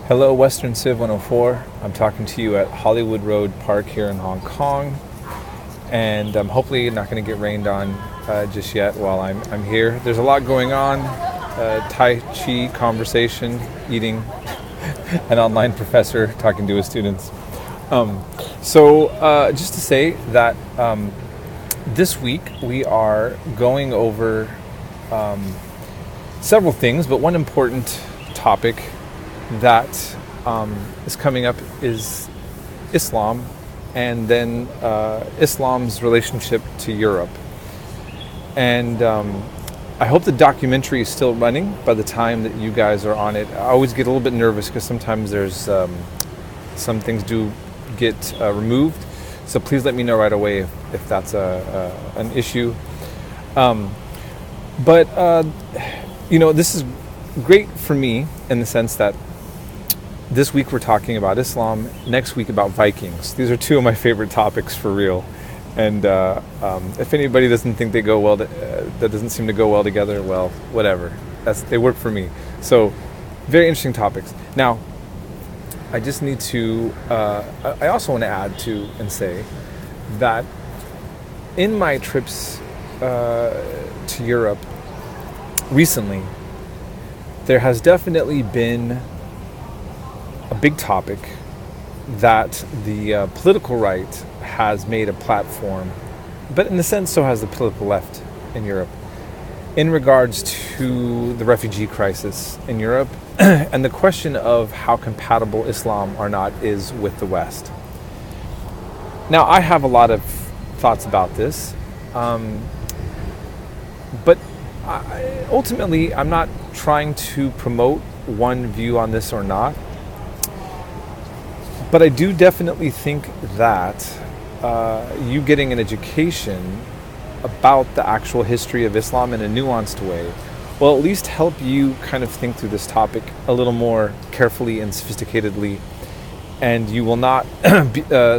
Hello, Western Civ 104. I'm talking to you at Hollywood Road Park here in Hong Kong, and I'm hopefully not going to get rained on just yet while I'm here. There's a lot going on: Tai Chi conversation, eating, an online professor talking to his students. Just to say that this week we are going over several things, but one important topic that is coming up is Islam, and then Islam's relationship to Europe. And I hope the documentary is still running by the time that you guys are on it. I always get a little bit nervous because sometimes there's some things do get removed. So please let me know right away if that's an issue. This is great for me in the sense that this week we're talking about Islam, next week about Vikings. These are two of my favorite topics for real. And if anybody doesn't think they go well, that doesn't seem to go well together, well, whatever. They work for me. So, very interesting topics. Now, I just need to, I also want to add to and say that in my trips to Europe recently, there has definitely been a big topic that the political right has made a platform, but in a sense so has the political left in Europe, in regards to the refugee crisis in Europe and the question of how compatible Islam or not is with the West. Now, I have a lot of thoughts about this, but ultimately I'm not trying to promote one view on this or not. But I do definitely think that you getting an education about the actual history of Islam in a nuanced way will at least help you kind of think through this topic a little more carefully and sophisticatedly, and you will not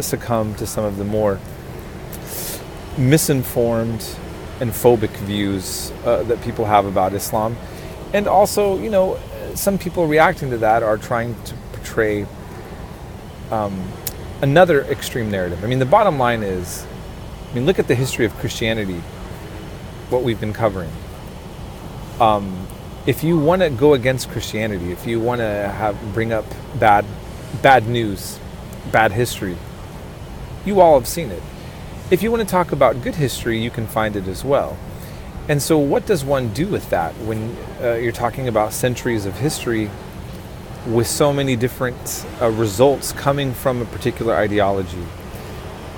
succumb to some of the more misinformed and phobic views that people have about Islam. And also, some people reacting to that are trying to portray another extreme narrative. I mean, the bottom line is, look at the history of Christianity, what we've been covering. If you want to go against Christianity, if you want to bring up bad news, bad history, you all have seen it. If you want to talk about good history, you can find it as well. And so what does one do with that when you're talking about centuries of history with so many different results coming from a particular ideology?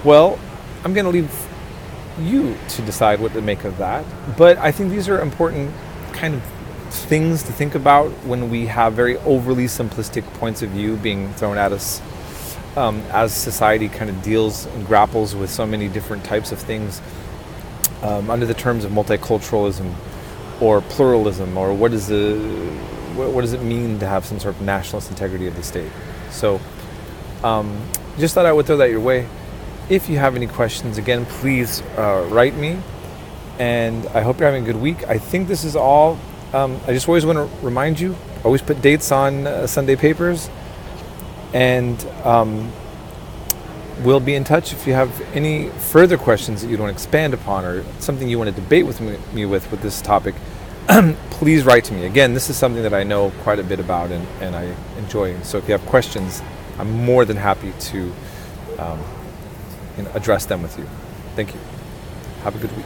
Well, I'm going to leave you to decide what to make of that. But I think these are important kind of things to think about when we have very overly simplistic points of view being thrown at us as society kind of deals and grapples with so many different types of things under the terms of multiculturalism or pluralism, or what does it mean to have some sort of nationalist integrity of the state? So just thought I would throw that your way. If you have any questions, again, please write me. And I hope you're having a good week. I think this is all. I just always want to remind you, always put dates on Sunday papers. And we'll be in touch if you have any further questions that you want to expand upon or something you want to debate with me with this topic. Please write to me. Again, this is something that I know quite a bit about and I enjoy. So if you have questions, I'm more than happy to address them with you. Thank you. Have a good week.